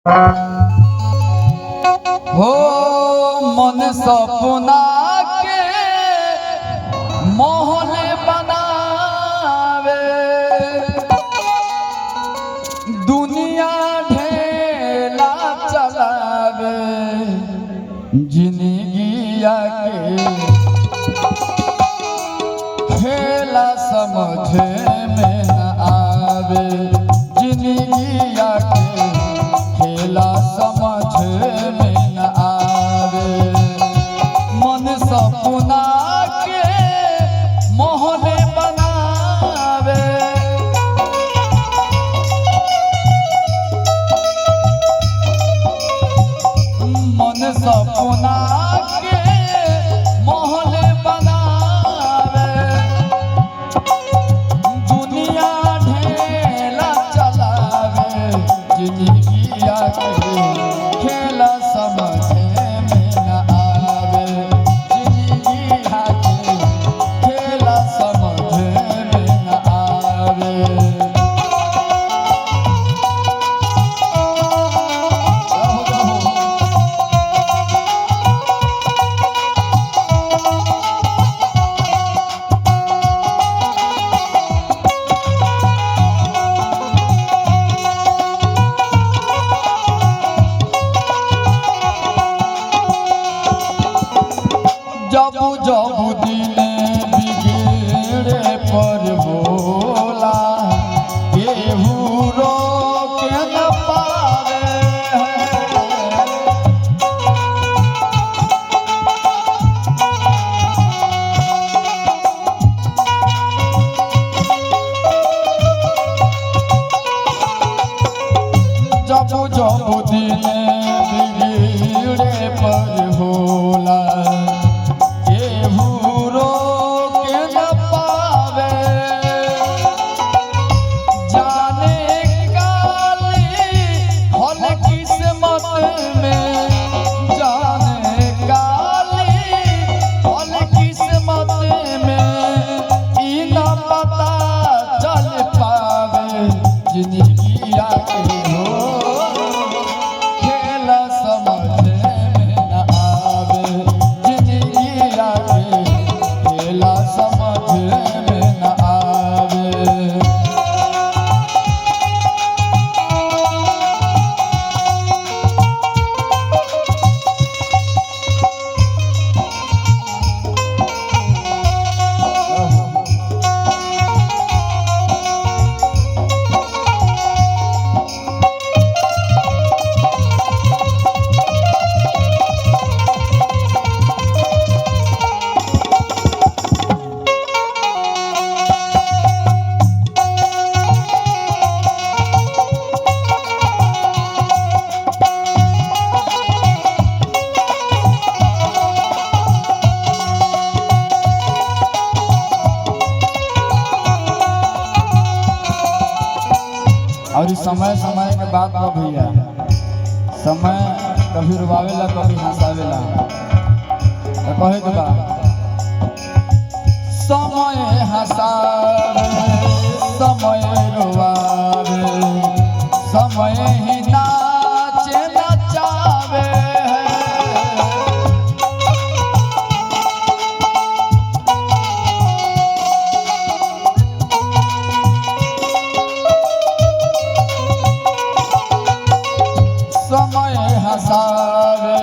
हो मन सपना के मोहन बनावे, दुनिया ढेला चलावे, जिंदगिया के खेला समझ में न आवे, जिंदगिया के खेला समझ में न आवे। मन सपना के मोहन बनावे, मन सपना के मोहन बनावे, दुनिया ढेला चलावे, जिंदगिया के खेला समझ में न आवे, जिंदगिया के खेला समझ में न आवे। जब जब दिल बिगड़े पर बोला, केहू रोक न पावे है। जब जब दिल बिगड़े पर होला, जिंदगिया के हो खेला समझ में न आवे, जिंदगिया के खेला समझ में न आवे। और इस समय समय के बात बा भैया, समय कभी रुआवेला कभी हंसावेला। कहे के बा समय हंसावे समय रुआवे, समय ही नाचे नचावे है। समय हंसावे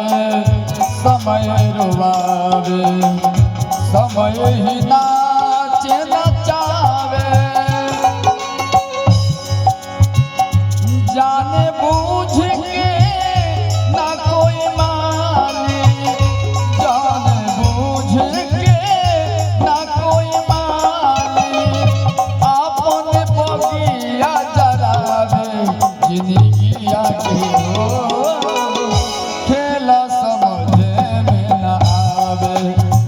समय रुआवे, समय ही नाचे नचावे, जाने बूझ के ना कोई माने, जाने बूझ के ना कोई माने, आपन बगिया जरावे, जिंदगिया के हो खेला समझ में न आवे,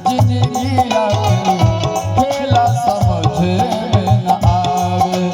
जिंदगिया के खेला समझ में न आवे।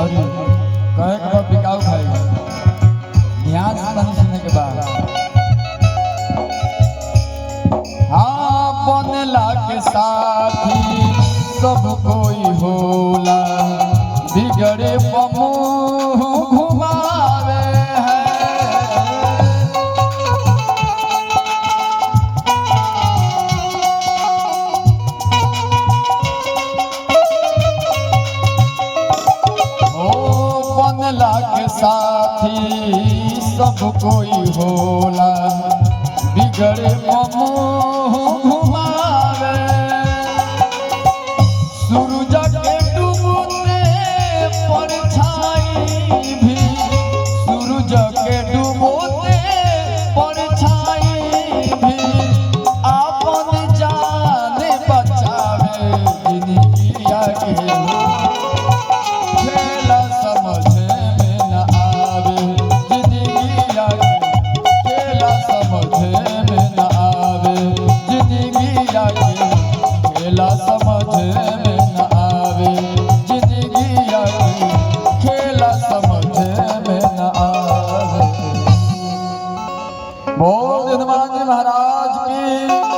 और कहे के बाद बिकाऊ खाएगा ध्यान से नहीं सुनने के बाद हाँ बनला के साथी सब कोई होला बिगड़े पमुह घुमावे है बनला के साथी सब कोई होला बिगड़े पमुह घुमावे सूरज के डूबते परछाई भी सूरज के डूबते परछाई भी आपन जान बचावे जिंदगिया के बोल हनुमान जी महाराज की।